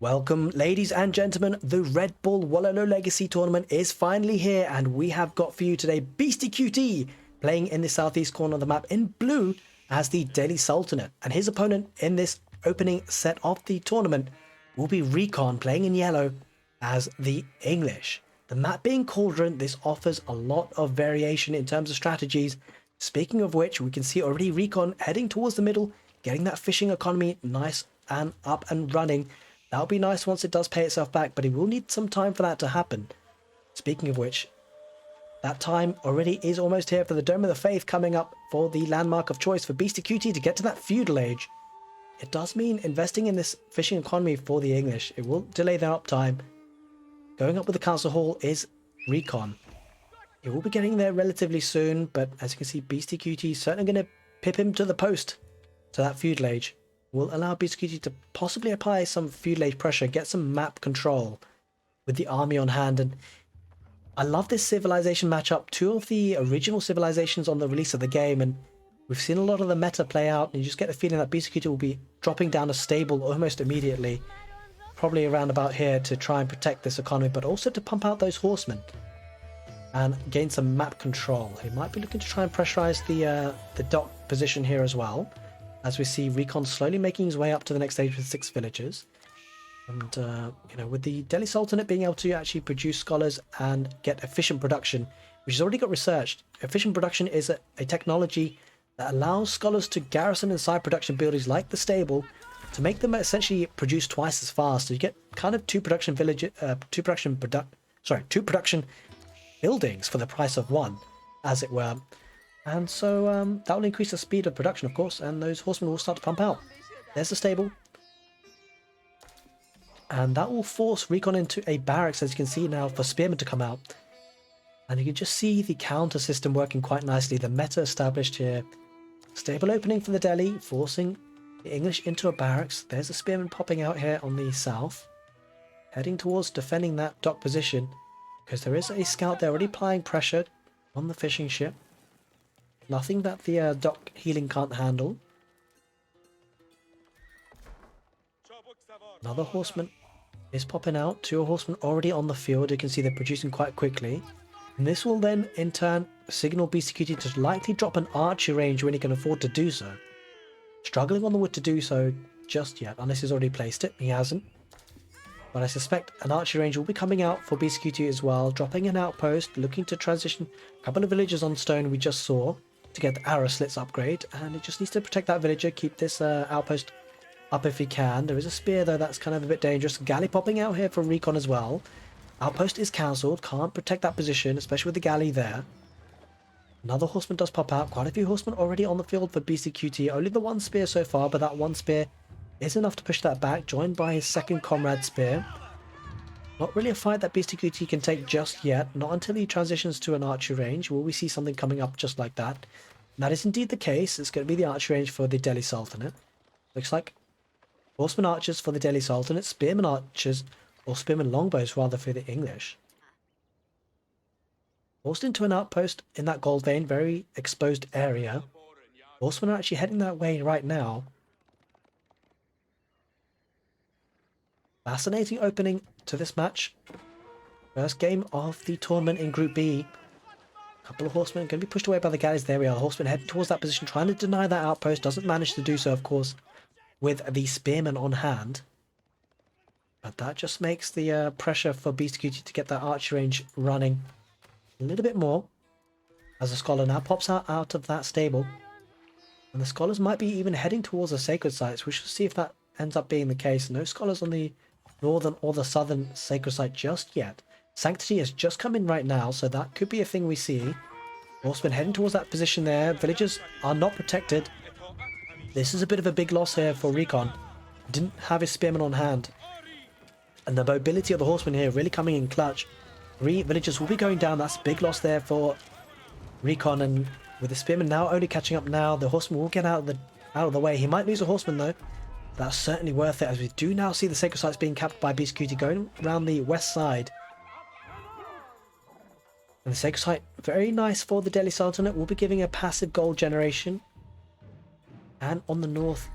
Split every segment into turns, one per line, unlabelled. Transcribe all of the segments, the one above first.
Welcome, ladies and gentlemen. The Red Bull Wololo Legacy tournament is finally here, and we have got for you today Beastyqt playing in the southeast corner of the map in blue as the Delhi Sultanate, and his opponent in this opening set of the tournament will be RecoN playing in yellow as the English. The map being Cauldron, this offers a lot of variation in terms of strategies. Speaking of which, we can see already RecoN heading towards the middle, getting that fishing economy nice and up and running. That'll be nice once it does pay itself back, but he will need some time for that to happen. Speaking of which, that time already is almost here for the Dome of the Faith coming up for the landmark of choice for Beastyqt to get to that feudal age. It does mean investing in this fishing economy for the English. It will delay their uptime. Going up with the Council Hall is RecoN. It will be getting there relatively soon, but as you can see, Beastyqt is certainly going to pip him to the post to that feudal age. Will allow Beastyqt to possibly apply some feudal age pressure, get some map control with the army on hand. And I love this civilization matchup. Two of the original civilizations on the release of the game, and we've seen a lot of the meta play out, and you just get the feeling that Beastyqt will be dropping down a stable almost immediately, probably around about here, to try and protect this economy, but also to pump out those horsemen and gain some map control. He might be looking to try and pressurize the dock position here as well, as we see RecoN slowly making his way up to the next stage with 6 villagers. And, with the Delhi Sultanate being able to actually produce scholars and get efficient production, which has already got researched. Efficient production is a technology that allows scholars to garrison inside production buildings like the stable to make them essentially produce twice as fast. So you get kind of two production buildings for the price of one, as it were. And so that will increase the speed of production, of course, and those horsemen will start to pump out. There's the stable. And that will force RecoN into a barracks, as you can see now, for spearmen to come out. And you can just see the counter system working quite nicely. The meta established here. Stable opening for the Delhi, forcing the English into a barracks. There's a spearman popping out here on the south, heading towards defending that dock position, because there is a scout there already applying pressure on the fishing ship. Nothing that the dock healing can't handle. Another horseman is popping out. 2 horsemen already on the field. You can see they're producing quite quickly. And this will then, in turn, signal Beastyqt to likely drop an archery range when he can afford to do so. Struggling on the wood to do so just yet, unless he's already placed it. He hasn't. But I suspect an archery range will be coming out for Beastyqt as well. Dropping an outpost, looking to transition a couple of villagers on stone we just saw to get the arrow slits upgrade, and it just needs to protect that villager, keep this outpost up if he can. There is a spear though, that's kind of a bit dangerous. Galley popping out here for RecoN as well. Outpost is cancelled, can't protect that position, especially with the galley there. Another horseman does pop out. Quite a few horsemen already on the field for Beastyqt. Only the 1 spear so far, but that 1 spear is enough to push that back, joined by his second comrade spear. Not really a fight that Beastyqt can take just yet, not until he transitions to an archery range. Will we see something coming up just like that? And that is indeed the case. It's going to be the archery range for the Delhi Sultanate. Looks like horseman archers for the Delhi Sultanate, spearman archers, or spearman longbows rather, for the English. Forced into an outpost in that gold vein, very exposed area. Horsemen are actually heading that way right now. Fascinating opening to this match. First game of the tournament in Group B. A couple of horsemen going to be pushed away by the galleys. There we are. The horseman heading towards that position, trying to deny that outpost. Doesn't manage to do so, of course, with the spearman on hand. But that just makes the pressure for Beastyqt to get that archery range running a little bit more. As the scholar now pops out of that stable. And the scholars might be even heading towards the sacred sites. We shall see if that ends up being the case. No scholars on the northern or the southern sacred site just yet. Sanctity has just come in right now, so that could be a thing we see. Horsemen heading towards that position there. Villagers are not protected. This is a bit of a big loss here for RecoN. Didn't have his spearman on hand. And the mobility of the horsemen here really coming in clutch. 3 villagers will be going down. That's a big loss there for RecoN. And with the spearman now only catching up now, the horseman will get out of the way. He might lose a horseman though. That's certainly worth it, as we do now see the sacred sites being captured by Beastyqt going around the west side. And the sacred site, very nice for the Delhi Sultanate, will be giving a passive gold generation. And on the north,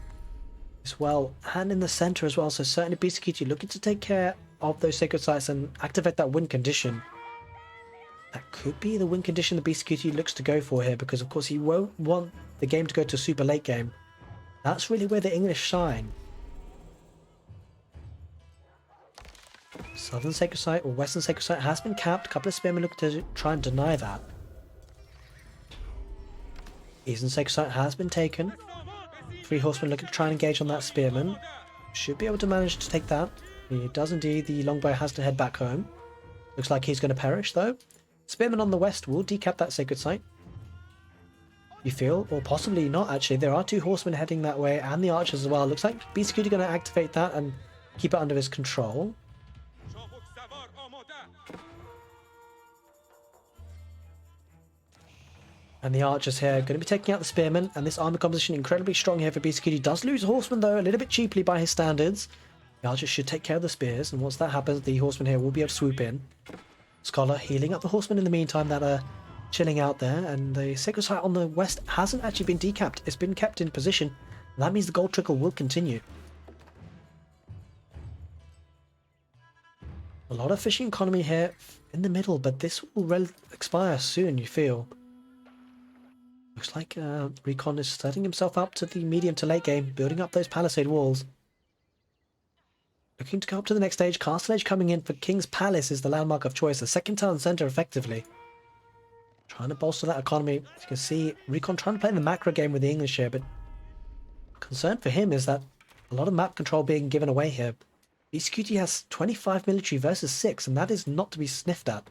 as well, and in the center as well. So certainly Beastyqt looking to take care of those sacred sites and activate that win condition. That could be the win condition the Beastyqt looks to go for here, because of course he won't want the game to go to a super late game. That's really where the English shine. Southern sacred site or western sacred site has been capped. A couple of spearmen look to try and deny that. Eastern sacred site has been taken. 3 horsemen looking to try and engage on that spearman. Should be able to manage to take that. He does indeed. The longbow has to head back home. Looks like he's going to perish though. Spearman on the west will decap that sacred site. You feel, or possibly not actually. There are 2 horsemen heading that way and the archers as well. Looks like Beastyqt going to activate that and keep it under his control. And the archers here going to be taking out the spearmen, and this army composition incredibly strong here for Beastyqt. He does lose a horseman though, a little bit cheaply by his standards. The archers should take care of the spears, and once that happens, the horsemen here will be able to swoop in. Scholar healing up the horsemen in the meantime that are chilling out there, and the sacred site on the west hasn't actually been decapped. It's been kept in position, and that means the gold trickle will continue. A lot of fishing economy here in the middle, but this will expire soon, you feel. Looks like RecoN is setting himself up to the medium to late game, building up those palisade walls. Looking to go up to the next stage. Castle Age coming in for King's Palace is the landmark of choice, the second town centre effectively. Trying to bolster that economy. As you can see, RecoN trying to play the macro game with the English here, but concern for him is that a lot of map control being given away here. Beastyqt has 25 military versus 6, and that is not to be sniffed at.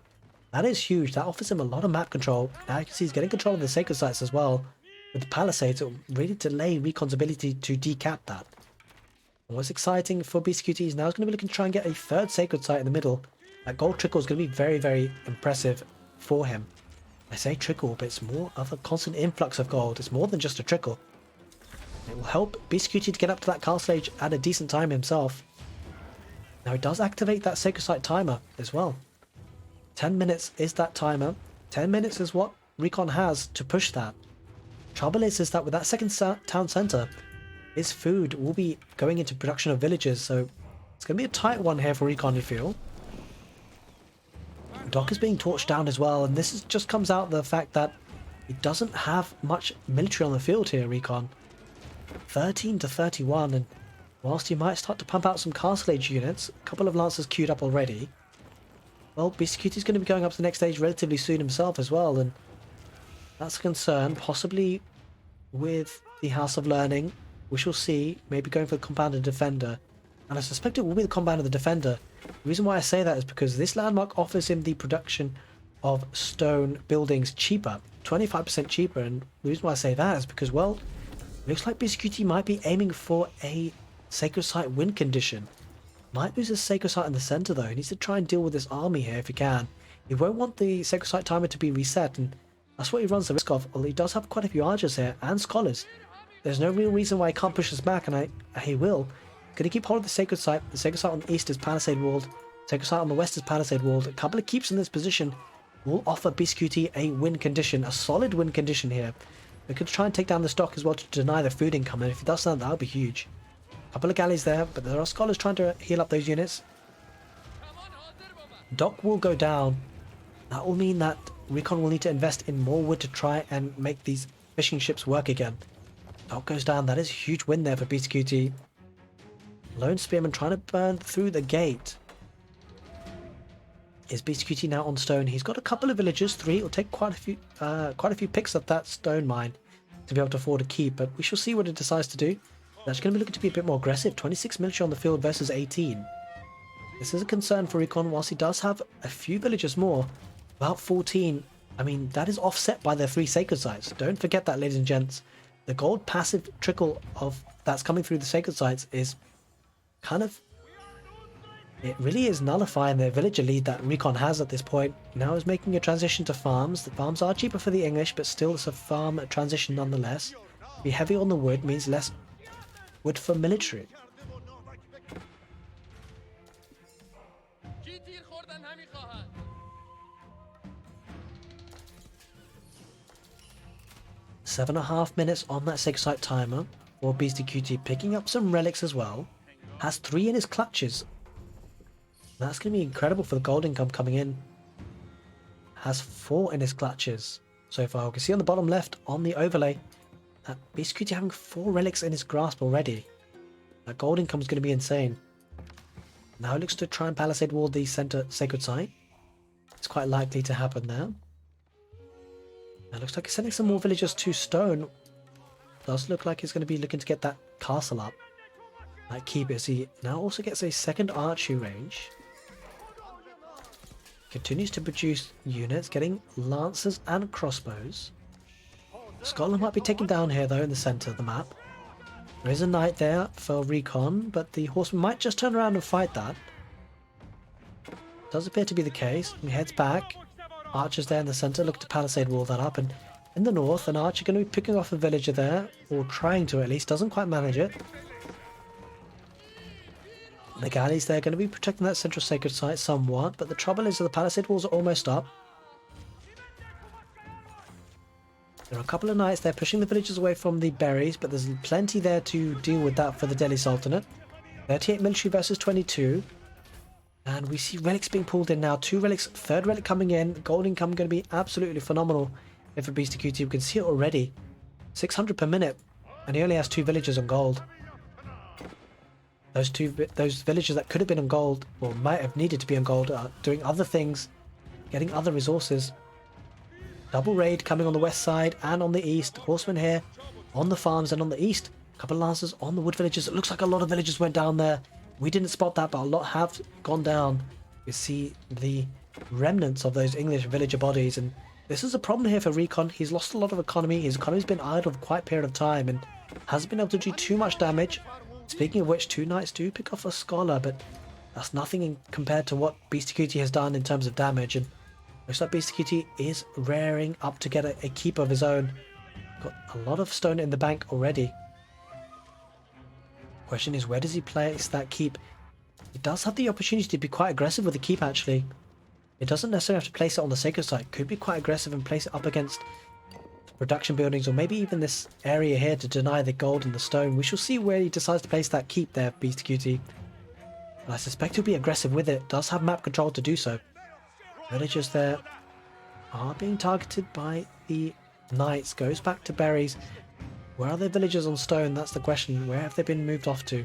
That is huge. That offers him a lot of map control. Now you can see he's getting control of the sacred sites as well. With the palisades, it will really delay RecoN's ability to decap that. And what's exciting for Beastyqt is now he's going to be looking to try and get a 3rd sacred site in the middle. That gold trickle is going to be very, very impressive for him. I say trickle, but it's more of a constant influx of gold. It's more than just a trickle. It will help Beastyqt to get up to that castle age at a decent time himself. Now he does activate that sacred site timer as well. 10 minutes is that timer. 10 minutes is what RecoN has to push that. Trouble is that with that second town centre, his food will be going into production of villages, so it's going to be a tight one here for RecoN, you feel. Dock is being torched down as well, and this just comes out of the fact that he doesn't have much military on the field here, RecoN. 13 to 31, and whilst he might start to pump out some castle age units, a couple of lancers queued up already. Well, Beastyqt is going to be going up to the next stage relatively soon himself as well, and that's a concern, possibly with the House of Learning. We shall see, maybe going for the Compound of the Defender, and I suspect it will be the Compound of the Defender. The reason why I say that is because this landmark offers him the production of stone buildings cheaper, 25% cheaper, and the reason why I say that is because, well, it looks like Beastyqt might be aiming for a sacred site win condition. Might lose his sacred site in the centre though. He needs to try and deal with this army here if he can. He won't want the sacred site timer to be reset, and that's what he runs the risk of. Although he does have quite a few archers here and scholars. There's no real reason why he can't push this back, and he will. Gonna keep hold of the sacred site. The sacred site on the east is palisade walled. Sacred site on the west is palisade walled. A couple of keeps in this position will offer Beastyqt a win condition, a solid win condition here. They could try and take down the stock as well to deny the food income, and if he does that would be huge. Couple of galleys there, but there are scholars trying to heal up those units. Dock will go down. That will mean that RecoN will need to invest in more wood to try and make these fishing ships work again. Dock goes down. That is a huge win there for Beastyqt. Lone Spearman trying to burn through the gate. Is Beastyqt now on stone? He's got a couple of villagers, 3. It'll take quite a few picks of that stone mine to be able to afford a keep, but we shall see what it decides to do. That's going to be looking to be a bit more aggressive. 26 military on the field versus 18. This is a concern for RecoN. Whilst he does have a few villagers more, about 14, I mean, that is offset by their 3 sacred sites. Don't forget that, ladies and gents. The gold passive trickle of that's coming through the sacred sites is kind of... it really is nullifying the villager lead that RecoN has at this point. Now is making a transition to farms. The farms are cheaper for the English, but still it's a farm transition nonetheless. Be heavy on the wood means less wood for military. $7.5 minutes on that sacred site timer. for Beastyqt, picking up some relics as well. Has 3 in his clutches. That's going to be incredible for the gold income coming in. Has 4 in his clutches so far. You can see on the bottom left on the overlay that Beastyqt having 4 relics in his grasp already. That gold income is going to be insane. Now it looks to try and palisade wall the center sacred site. It's quite likely to happen there. It looks like he's sending some more villagers to stone. Does look like he's going to be looking to get that castle up. That keep as he now also gets a second archery range. Continues to produce units, getting lancers and crossbows. Scotland might be taken down here though in the centre of the map. There is a knight there for RecoN, but the horseman might just turn around and fight that. Does appear to be the case. He heads back. Archers there in the centre look to palisade wall that up, and in the north an archer going to be picking off a villager there, or trying to at least, doesn't quite manage it. The galleys there going to be protecting that central sacred site somewhat, but the trouble is that the palisade walls are almost up. There are a couple of knights there pushing the villagers away from the berries, but there's plenty there to deal with that for the Delhi Sultanate. 38 military versus 22. And we see relics being pulled in now. 2 relics, 3rd relic coming in. Gold income going to be absolutely phenomenal if a Beastyqt. You can see it already. 600 per minute. And he only has 2 villagers on gold. Those villagers that could have been on gold, or might have needed to be on gold, are doing other things, getting other resources. Double raid coming on the west side and on the east. Horsemen here on the farms and on the east. A couple of lancers on the wood villages. It looks like a lot of villagers went down there. We didn't spot that, but a lot have gone down. You see the remnants of those English villager bodies, and this is a problem here for RecoN. He's lost a lot of economy. His economy's been idle for quite a period of time and hasn't been able to do too much damage. Speaking of which, 2 knights do pick off a scholar, but that's nothing compared to what Beastyqt has done in terms of damage. And looks like Beastyqt is rearing up to get a keep of his own. Got a lot of stone in the bank already. Question is, where does he place that keep? He does have the opportunity to be quite aggressive with the keep actually. It doesn't necessarily have to place it on the sacred site. Could be quite aggressive and place it up against production buildings, or maybe even this area here to deny the gold and the stone. We shall see where he decides to place that keep there, Beastyqt. I suspect he'll be aggressive with it. Does have map control to do so. Villagers there are being targeted by the knights. Goes back to berries. Where are the villagers on stone? That's the question. Where have they been moved off to?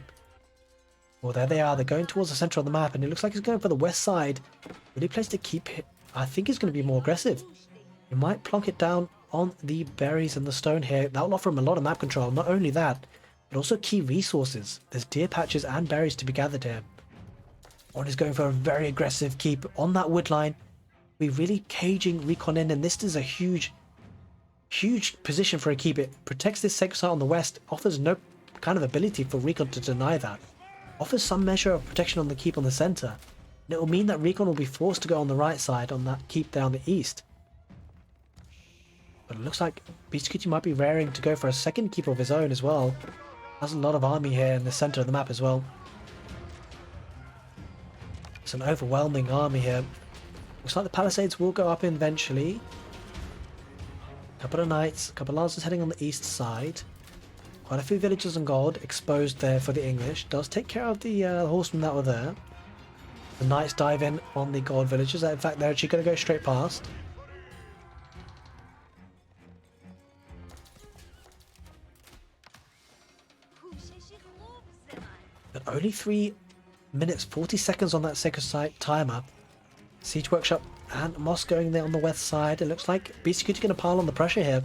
Well, there they are. They're going towards the centre of the map, and it looks like he's going for the west side. Will he place the keep? I think he's going to be more aggressive. He might plonk it down on the berries and the stone here. That will offer him a lot of map control. Not only that, but also key resources. There's deer patches and berries to be gathered here. One is going for a very aggressive keep on that wood line. We're really caging RecoN in, and this is a huge position for a keep. It protects this sacred site on the west, offers no kind of ability for RecoN to deny that. Offers some measure of protection on the keep on the centre. And it will mean that RecoN will be forced to go on the right side on that keep down the east. But it looks like Beastyqt might be raring to go for a second keep of his own as well. Has a lot of army here in the centre of the map as well. It's an overwhelming army here. Looks like the palisades will go up eventually. A couple of knights, a couple of lancers heading on the east side. Quite a few villagers on gold exposed there for the English. Does take care of the horsemen that were there. The knights dive in on the gold villagers. In fact, they're actually going to go straight past. But only 3 minutes 40 seconds on that sacred site timer. Siege Workshop and Moss going there on the west side. It looks like Beastyqt going to pile on the pressure here.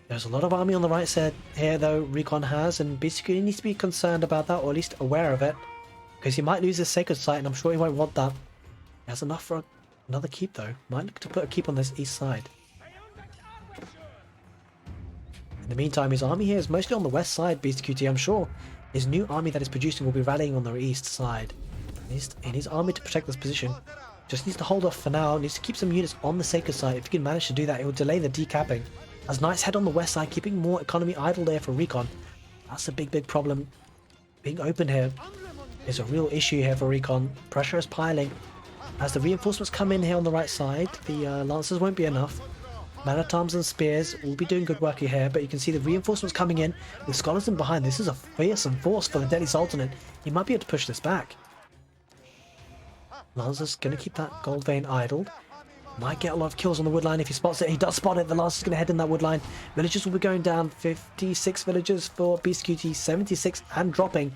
There's a lot of army on the right side here though RecoN has, and Beastyqt needs to be concerned about that, or at least aware of it, because he might lose his sacred site, and I'm sure he won't want that. He has enough for another keep though. Might look to put a keep on this east side. In the meantime, his army here is mostly on the west side. Beastyqt, I'm sure his new army that is producing will be rallying on the east side. In his army to protect this position. Just needs to hold off for now. Needs to keep some units on the sacred side. If he can manage to do that, it will delay the decapping. As knights head on the west side, keeping more economy idle there for RecoN. That's a big problem. Being open here is a real issue here for RecoN. Pressure is piling. As the reinforcements come in here on the right side, the lancers won't be enough. Man-at-Arms and Spears will be doing good work here, but you can see the reinforcements coming in with scholars in behind. This is a fearsome force for the Delhi Sultanate. He might be able to push this back. Lancer's going to keep that gold vein idled. Might get a lot of kills on the woodline if he spots it. He does spot it. The Lancer's going to head in that woodline. Villagers will be going down. 56 villagers for Beastyqt, 76 and dropping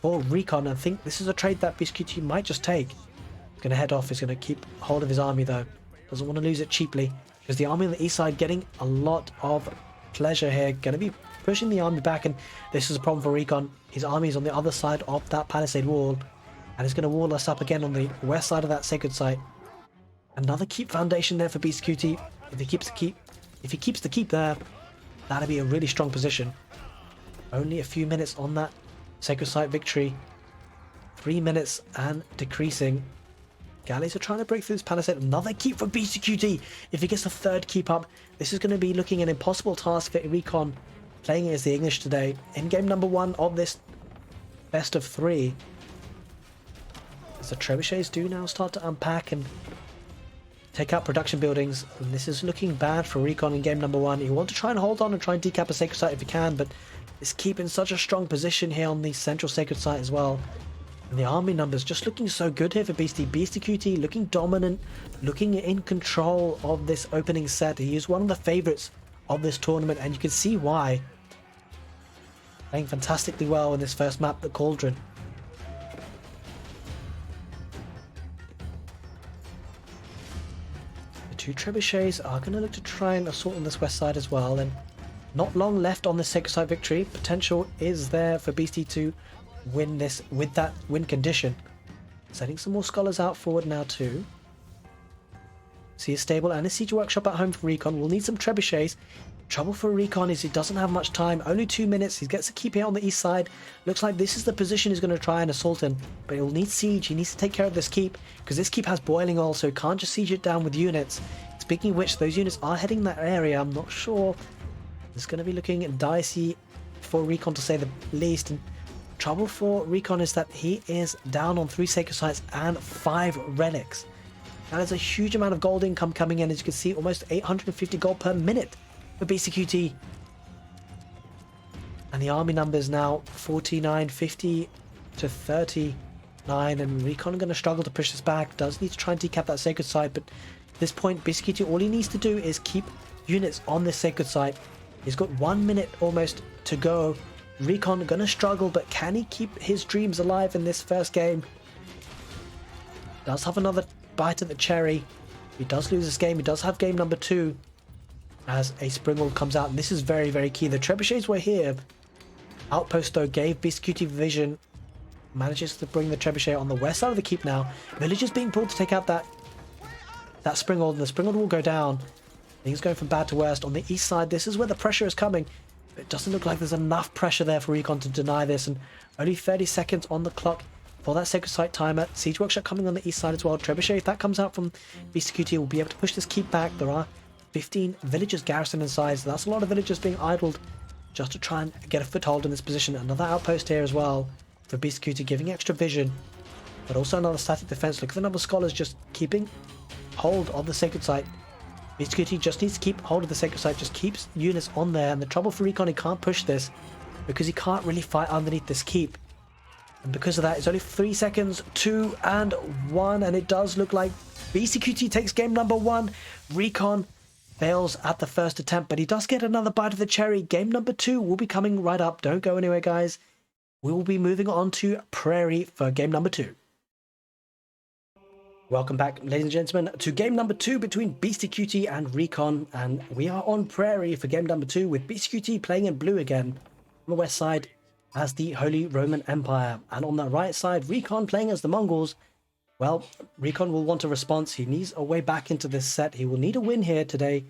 for RecoN. I think this is a trade that Beastyqt might just take. He's going to head off. He's going to keep hold of his army though. Doesn't want to lose it cheaply. Because the army on the east side getting a lot of pleasure here. Going to be pushing the army back, and this is a problem for RecoN. His army is on the other side of that palisade wall, and he's going to wall us up again on the west side of that sacred site. Another keep foundation there for Beastyqt. If he keeps the keep there, that'll be a really strong position. Only a few minutes on that sacred site victory. 3 minutes and decreasing. Galleys are trying to break through this palisade. Another keep for Beastyqt. If he gets a third keep up, this is going to be looking an impossible task for RecoN playing as the English today. In game number 1 of this best of 3. As the trebuchets do now start to unpack and take out production buildings. And this is looking bad for RecoN in game number 1. You want to try and hold on and try and decap a sacred site if you can, but it's keeping such a strong position here on the central sacred site as well. And the army numbers just looking so good here for Beastyqt, looking dominant, looking in control of this opening set. He is one of the favourites of this tournament, and you can see why. Playing fantastically well in this first map, the Cauldron. The two trebuchets are going to look to try and assault on this west side as well, and not long left on this sacred site victory. Potential is there for Beastie to win this with that win condition. Setting some more scholars out forward now too. See a stable and a siege workshop at home for RecoN. We'll need some trebuchets. Trouble for RecoN is he doesn't have much time. Only 2 minutes. He gets a keep here on the east side. Looks like this is the position he's going to try and assault in. But he'll need siege. He needs to take care of this keep, because this keep has boiling oil, so he can't just siege it down with units. Speaking of which, those units are heading that area. I'm not sure. It's going to be looking dicey for RecoN, to say the least. And trouble for RecoN is that he is down on 3 sacred sites and 5 relics. That is a huge amount of gold income coming in. As you can see, almost 850 gold per minute for Beastyqt. And the army numbers now 49, 50 to 39. And RecoN are going to struggle to push this back. Does need to try and decap that sacred site. But at this point, Beastyqt, all he needs to do is keep units on this sacred site. He's got 1 minute almost to go. RecoN going to struggle, but can he keep his dreams alive in this first game? Does have another bite at the cherry. He does lose this game. He does have game number 2 as a Springald comes out. And this is very, very key. The trebuchets were here. Outpost, though, gave Beastyqt vision. Manages to bring the trebuchet on the west side of the keep now. Villagers being pulled to take out that Springald, and the Springald will go down. Things going from bad to worst. On the east side, this is where the pressure is coming. It doesn't look like there's enough pressure there for RecoN to deny this, and only 30 seconds on the clock for that sacred site timer. Siege workshop coming on the east side as well. Trebuchet, if that comes out from Beastyqt, will be able to push this keep back. There are 15 villagers garrisoned inside, so that's a lot of villagers being idled just to try and get a foothold in this position. Another outpost here as well for Beastyqt, giving extra vision, but also another static defense. Look at the number of scholars just keeping hold of the sacred site. Beastyqt just needs to keep hold of the sacred site, just keeps units on there, and the trouble for RecoN, he can't push this because he can't really fight underneath this keep. And because of that, it's only 3 seconds, 2 and 1, and it does look like Beastyqt takes game number 1. RecoN fails at the first attempt, but he does get another bite of the cherry. Game number 2 will be coming right up. Don't go anywhere, guys. We will be moving on to Prairie for game number 2. Welcome back, ladies and gentlemen, to game number 2 between Beastyqt and RecoN, and we are on Prairie for game number 2 with Beastyqt playing in blue again on the west side as the Holy Roman Empire, and on the right side RecoN playing as the Mongols. Well, RecoN will want a response. He needs a way back into this set. He will need a win here today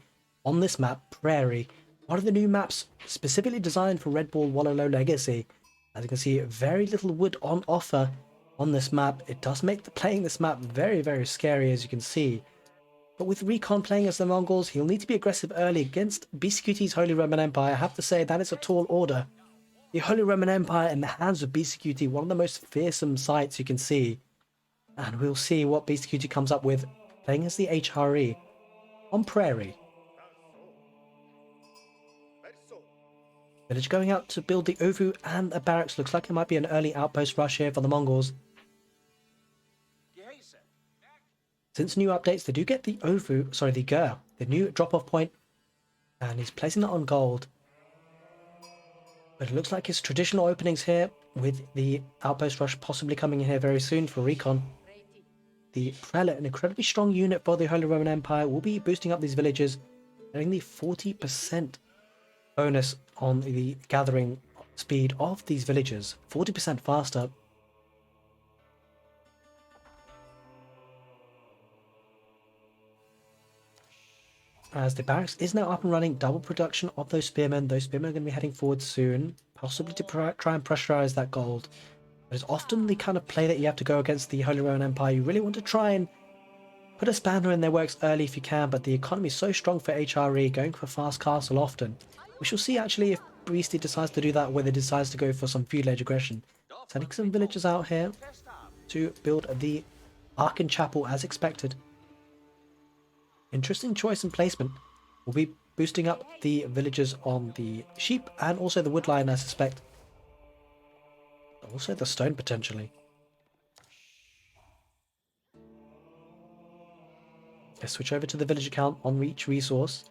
on this map, Prairie, one of the new maps specifically designed for Red Bull Wololo Legacy. As you can see, very little wood on offer on this map. It does make playing this map very, very scary, as you can see. But with RecoN playing as the Mongols, he'll need to be aggressive early against Beastyqt's Holy Roman Empire. I have to say, that is a tall order. The Holy Roman Empire in the hands of Beastyqt, one of the most fearsome sights you can see. And we'll see what Beastyqt comes up with playing as the HRE on Prairie. Village going out to build the Ovu and a barracks. Looks like it might be an early outpost rush here for the Mongols. Since new updates, they do get the Ovu, sorry, the Gur, the new drop-off point, and he's placing that on gold. But it looks like his traditional openings here, with the outpost rush possibly coming in here very soon for RecoN. The Prelate, an incredibly strong unit for the Holy Roman Empire, will be boosting up these villages, getting the 40% bonus on the gathering speed of these villages, 40% faster. As the barracks is now up and running, double production of those spearmen. Those spearmen are going to be heading forward soon, possibly to try and pressurize that gold. But it's often the kind of play that you have to go against the Holy Roman Empire. You really want to try and put a spanner in their works early if you can, but the economy is so strong for HRE, going for fast castle often. We shall see actually if Beastyqt decides to do that, whether it decides to go for some feudal age aggression. Sending some villagers out here to build the Archon Chapel as expected. Interesting choice and placement. We'll be boosting up the villagers on the sheep and also the wood line, I suspect. Also the stone potentially. Let's switch over to the village account on each resource.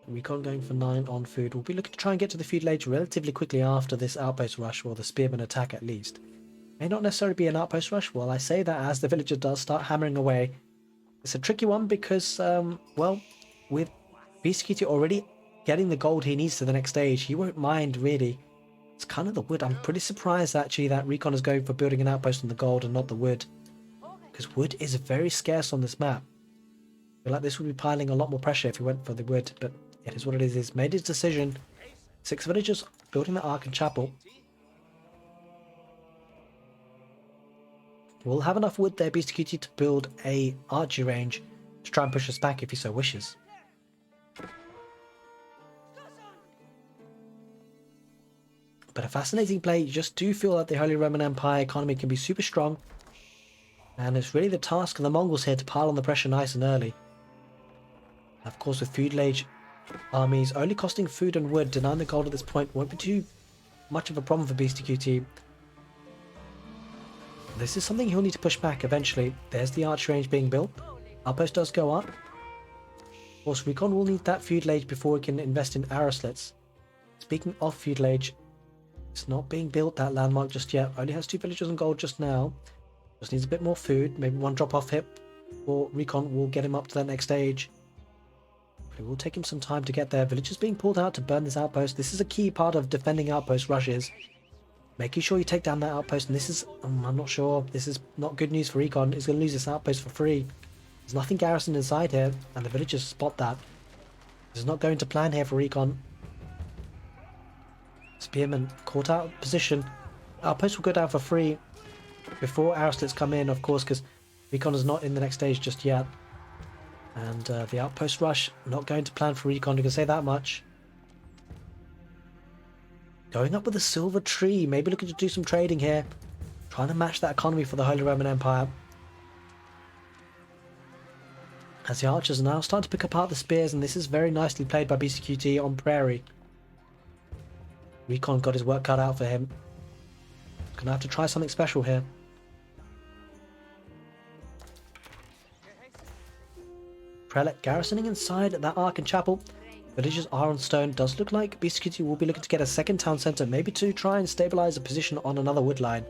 RecoN going for 9 on food. We'll be looking to try and get to the feudal age relatively quickly after this outpost rush, or the spearman attack at least. May not necessarily be an outpost rush. Well, I say that as the villager does start hammering away. It's a tricky one because, well, with Beastyqt already getting the gold he needs to the next stage, he won't mind really. It's kind of the wood. I'm pretty surprised actually that RecoN is going for building an outpost on the gold and not the wood, because wood is very scarce on this map. I feel like this would be piling a lot more pressure if he went for the wood, but it is what it is. He's made his decision. 6 villagers building the Archon Chapel. We'll have enough wood there, Beastyqt, to build a archery range to try and push us back if he so wishes. But a fascinating play. You just do feel that the Holy Roman Empire economy can be super strong, and it's really the task of the Mongols here to pile on the pressure nice and early. Of course, with feudal age armies only costing food and wood, denying the gold at this point won't be too much of a problem for Beastyqt. This is something he'll need to push back eventually. There's the archer range being built. Outpost does go up. Of course, RecoN will need that feudal age before we can invest in arrow slits. Speaking of feudal age, it's not being built, that landmark, just yet. Only has 2 villagers on gold just now. Just needs a bit more food, maybe 1 drop off hit, or RecoN will get him up to that next stage. But it will take him some time to get there. Villagers being pulled out to burn this outpost. This is a key part of defending outpost rushes. Making sure you take down that outpost, and this is, I'm not sure, this is not good news for RecoN. He's going to lose this outpost for free. There's nothing garrisoned inside here, and the villagers spot that. This is not going to plan here for RecoN. Spearman caught out of position. Outpost will go down for free before arrow slits come in, of course, because RecoN is not in the next stage just yet. And the outpost rush, not going to plan for RecoN, you can say that much. Going up with a silver tree, maybe looking to do some trading here. Trying to match that economy for the Holy Roman Empire. As the archers are now starting to pick apart the spears, and this is very nicely played by Beastyqt on Prairie. RecoN got his work cut out for him. Gonna have to try something special here. Prelate garrisoning inside that Archon Chapel. Villagers are on stone. Does look like Beastyqt will be looking to get a second town centre, maybe to try and stabilise a position on another wood line.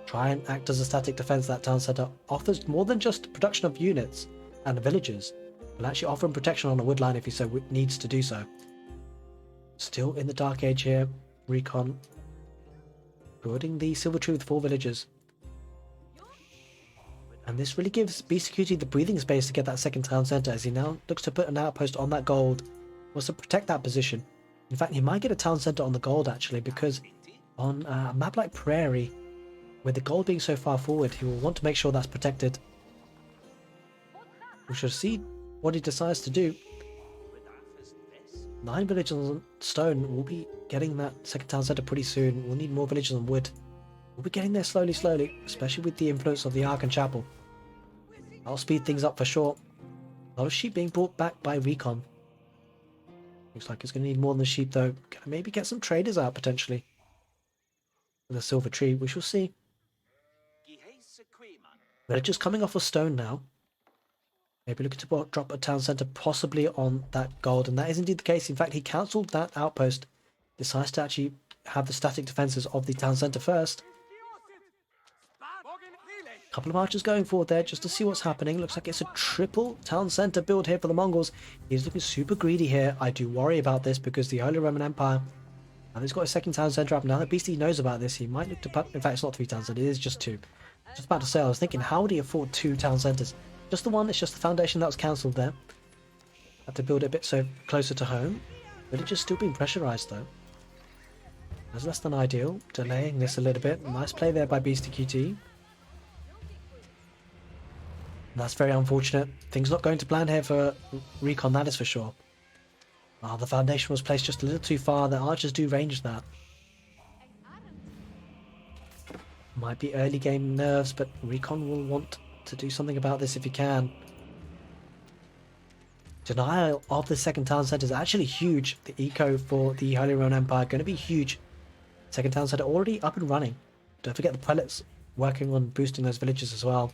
Try and act as a static defence. That town centre offers more than just production of units and villagers. Will actually offer him protection on a wood line if he so needs to do so. Still in the Dark Age here, RecoN building the silver tree with 4 villagers. And this really gives Beastyqt the breathing space to get that second town centre, as he now looks to put an outpost on that gold. Wants to protect that position. In fact, he might get a town centre on the gold actually, because on a map like Prairie, with the gold being so far forward, he will want to make sure that's protected. We shall see what he decides to do. 9 villagers on stone. We'll be getting that second town centre pretty soon. We'll need more villagers on wood. We'll be getting there slowly, especially with the influence of the Archon Chapel. I'll speed things up for sure. A lot of sheep being brought back by RecoN. Looks like it's going to need more than the sheep, though. Can I maybe get some traders out, potentially? With a silver tree, we shall see. They're just coming off a stone now. Maybe looking to drop a town centre possibly on that gold, and that is indeed the case. In fact, he cancelled that outpost. Decides to actually have the static defences of the town centre first. Couple of archers going forward there just to see what's happening. Looks like it's a triple town centre build here for the Mongols. He's looking super greedy here. I do worry about this because the Holy Roman Empire, and he's got a second town centre up. Now that Beastie knows about this, he might look to put, in fact it's not 3 town centres, it is just 2. Just about to say, I was thinking, how would he afford 2 town centres? Just the one, it's just the foundation that was cancelled there. Had to build it a bit so closer to home. Villagers still being pressurised though. That's less than ideal. Delaying this a little bit. Nice play there by Beastyqt. That's very unfortunate. Things not going to plan here for RecoN, that is for sure. The foundation was placed just a little too far. The archers do range that. Might be early game nerves, but RecoN will want to do something about this if he can. Denial of the second town centre is actually huge. The eco for the Holy Roman Empire going to be huge. Second town centre already up and running. Don't forget the prelates working on boosting those villages as well.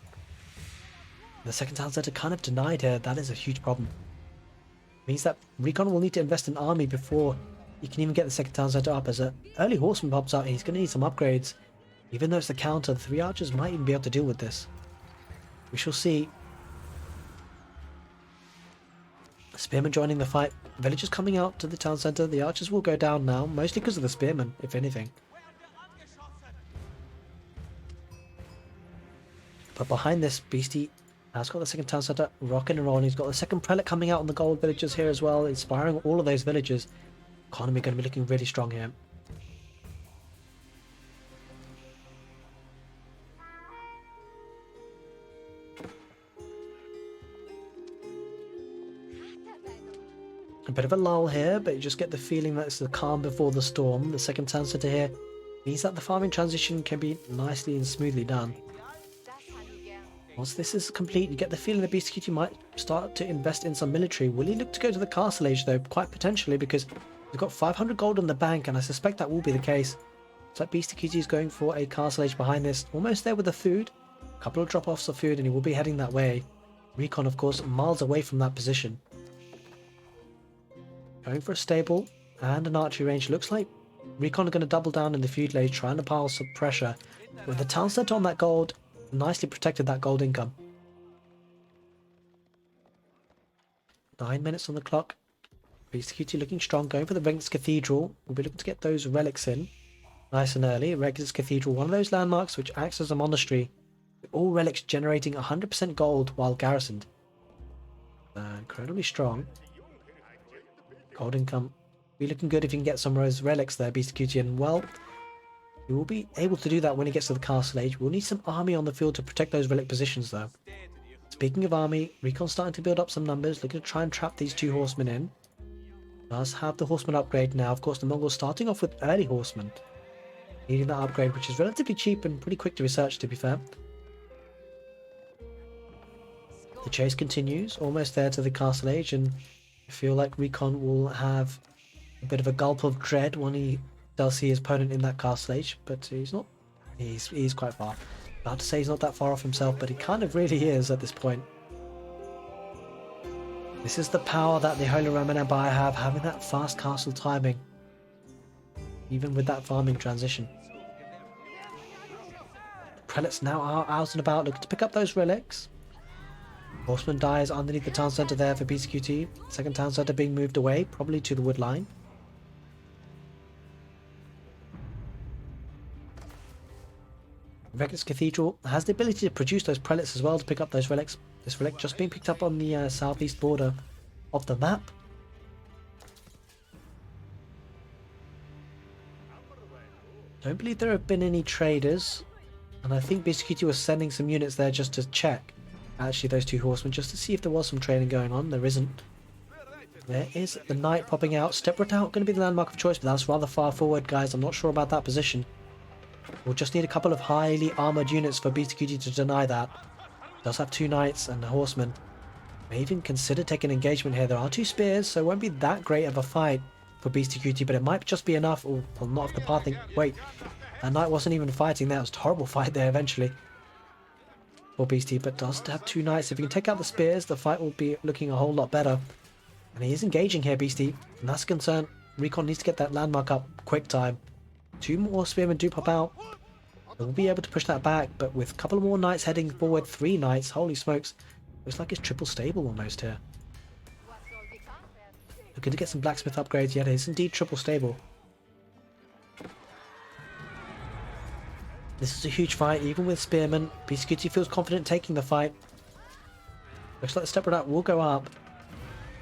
The second town centre kind of denied here. That is a huge problem. Means that RecoN will need to invest in army before he can even get the second town centre up. As an early horseman pops out, he's going to need some upgrades. Even though it's the counter, the 3 archers might even be able to deal with this. We shall see. Spearmen joining the fight. Villagers coming out to the town centre. The archers will go down now, mostly because of the spearmen, if anything. But behind this, Beastie has got the second town centre rocking and rolling. He's got the second prelate coming out on the gold villagers here as well, inspiring all of those villagers. Economy going to be looking really strong here. A bit of a lull here, but you just get the feeling that it's the calm before the storm. The second town centre here means that the farming transition can be nicely and smoothly done. Once this is complete, you get the feeling that Beastyqt might start to invest in some military. Will he look to go to the castle age though? Quite potentially, because he's got 500 gold in the bank, and I suspect that will be the case. It's like Beastyqt is going for a castle age behind this. Almost there with the food. A couple of drop-offs of food and he will be heading that way. RecoN, of course, miles away from that position. Going for a stable and an archery range. Looks like RecoN are going to double down in the feud lane, trying to pile some pressure. With the town centre on that gold, nicely protected that gold income. 9 minutes on the clock. Beastyqt looking strong, going for the Regis Cathedral. We'll be looking to get those relics in nice and early. Regis Cathedral, one of those landmarks which acts as a monastery, with all relics generating 100% gold while garrisoned. Incredibly strong. Gold income be looking good if you can get some of those relics there, Beastyqt, and well, he will be able to do that when he gets to the castle age. We'll need some army on the field to protect those relic positions though. Speaking of army, RecoN's starting to build up some numbers, looking to try and trap these 2 horsemen in. Does have the horseman upgrade now. Of course, the Mongols starting off with early horsemen, needing that upgrade, which is relatively cheap and pretty quick to research, to be fair. The chase continues, almost there to the castle age, and I feel like RecoN will have a bit of a gulp of dread when he does see his opponent in that castle age, but he's not. He's quite far. About to say he's not that far off himself, but he kind of really is at this point. This is the power that the Holy Roman Empire have, having that fast castle timing, even with that farming transition. The prelates now are out and about, looking to pick up those relics. Horseman dies underneath the town centre there for Beastyqt. Second town centre being moved away, probably to the wood line. Regis Cathedral has the ability to produce those prelates as well to pick up those relics. This relic just being picked up on the southeast border of the map. Don't believe there have been any traders, and I think Beastyqt was sending some units there just to check. Actually, those 2 horsemen, just to see if there was some trading going on. There isn't. There is the knight popping out. Step right out, going to be the landmark of choice, but that's rather far forward, guys. I'm not sure about that position. We'll just need a couple of highly armoured units for Beastyqt to deny that. Does have 2 knights and a horseman. May even consider taking engagement here. There are 2 spears, so it won't be that great of a fight for Beastyqt, but it might just be enough. Oh, well, not if the pathing. Wait, that knight wasn't even fighting. That was a horrible fight there eventually for Beastie, but does have 2 knights. If you can take out the spears, the fight will be looking a whole lot better. And he is engaging here, Beastie, and that's a concern. RecoN needs to get that landmark up quick time. 2 more spearmen do pop out. They'll be able to push that back, but with a couple more knights heading forward, 3 knights, holy smokes. Looks like it's triple stable almost here. Looking to get some blacksmith upgrades. Yeah, it is indeed triple stable. This is a huge fight, even with spearmen. Beastyqt feels confident taking the fight. Looks like the step out will go up.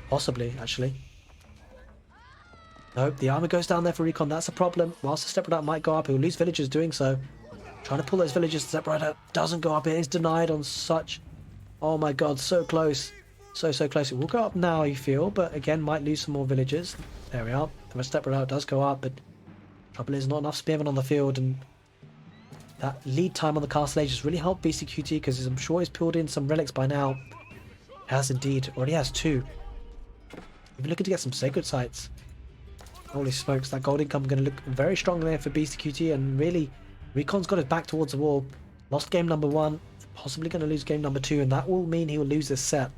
Possibly, actually. Nope, the armor goes down there for RecoN. That's a problem. Whilst the step out might go up, he'll lose villagers doing so. Trying to pull those villagers. The step out doesn't go up. It is denied on such... Oh my god, so close. So close. It will go up now, you feel, but again, might lose some more villagers. There we are. The step out does go up, but trouble is not enough spearmen on the field, and that lead time on the castle age has really helped Beastyqt, because I'm sure he's pulled in some relics by now. Has indeed. Already has 2. Even looking to get some sacred sites. Holy smokes, that gold income going to look very strong there for Beastyqt, and really, RecoN's got his back towards the wall. Lost game number 1, possibly going to lose game number 2, and that will mean he will lose this set.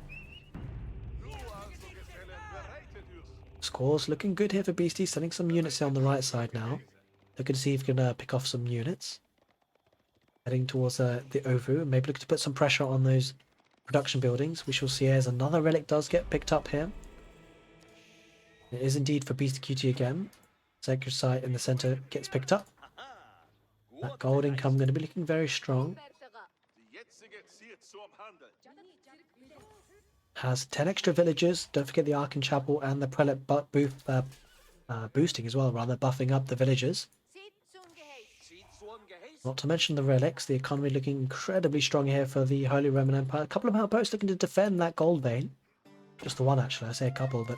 Scores looking good here for Beastie, sending some units on the right side now. Looking to see if he can pick off some units. Heading towards the Ovu, and maybe looking to put some pressure on those production buildings. We shall see as another relic does get picked up here. It is indeed for Beastyqt again. Sacred site in the center gets picked up. That gold income going to be looking very strong. Has 10 extra villagers. Don't forget the Archon Chapel and the Prelate boosting as well, rather, buffing up the villagers. Not to mention the relics. The economy looking incredibly strong here for the Holy Roman Empire. A couple of outposts looking to defend that gold vein. Just the one, actually. I say a couple, but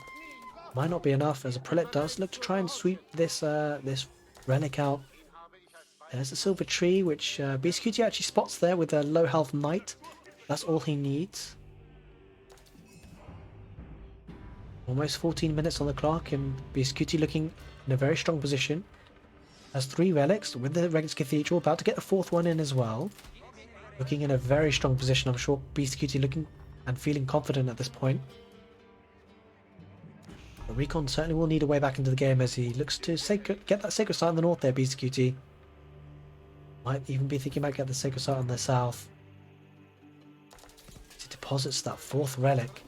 might not be enough, as a Prelate does look to try and sweep this this relic out. There's a silver tree, which Beastyqt actually spots there with a low health knight. That's all he needs. Almost 14 minutes on the clock, and Beastyqt looking in a very strong position. Has 3 relics with the Regis Cathedral, about to get a 4th one in as well. Looking in a very strong position. I'm sure Beastyqt looking and feeling confident at this point. But RecoN certainly will need a way back into the game as he looks to get that sacred site in the north there, Beastyqt. Might even be thinking about getting the sacred site on the south. He deposits that 4th relic.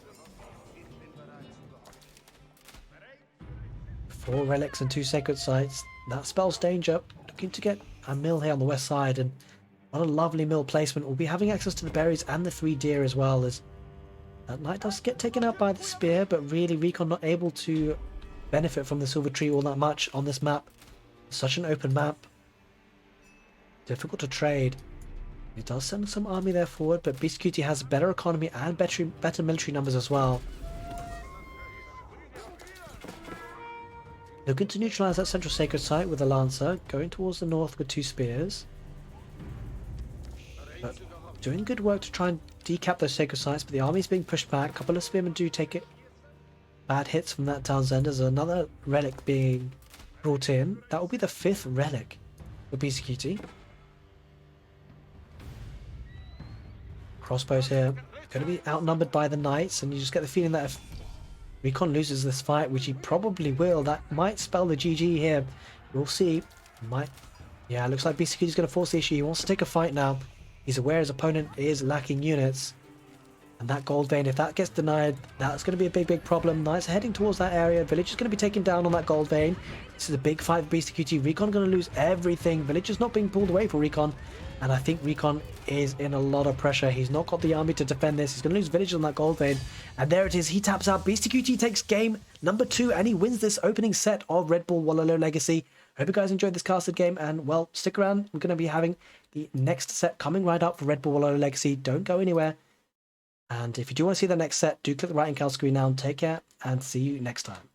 4 relics and 2 sacred sites. That spells danger. Looking to get a mill here on the west side, and what a lovely mill placement. We'll be having access to the berries and the 3 deer as well, as that knight does get taken out by the spear, but really RecoN not able to benefit from the silver tree all that much on this map. Such an open map. Difficult to trade. He does send some army there forward, but Beastyqt has better economy and better military numbers as well. Looking to neutralise that central sacred site with a lancer, going towards the north with 2 spears. But doing good work to try and decap those sacred sites, but the army's being pushed back. A couple of spearmen do take it. Bad hits from that Townsend. There's another relic being brought in. That will be the 5th relic for Beastyqt. Crossbows here. Going to be outnumbered by the knights, and you just get the feeling that if RecoN loses this fight, which he probably will, that might spell the GG here. We'll see. Yeah, looks like Beastyqt is going to force the issue. He wants to take a fight now. He's aware his opponent is lacking units. And that gold vein, if that gets denied, that's going to be a big problem. Knights are heading towards that area. Village is going to be taken down on that gold vein. This is a big fight for Beastyqt. RecoN going to lose everything. Village is not being pulled away for RecoN. And I think RecoN is in a lot of pressure. He's not got the army to defend this. He's going to lose village on that gold vein. And there it is. He taps out. Beastyqt takes game number 2. And he wins this opening set of Red Bull Wololo Legacy. Hope you guys enjoyed this casted game. And, well, stick around. We're going to be having the next set coming right up for Red Bull Wololo Legacy. Don't go anywhere. And if you do want to see the next set, do click the right-hand screen now. And take care. And see you next time.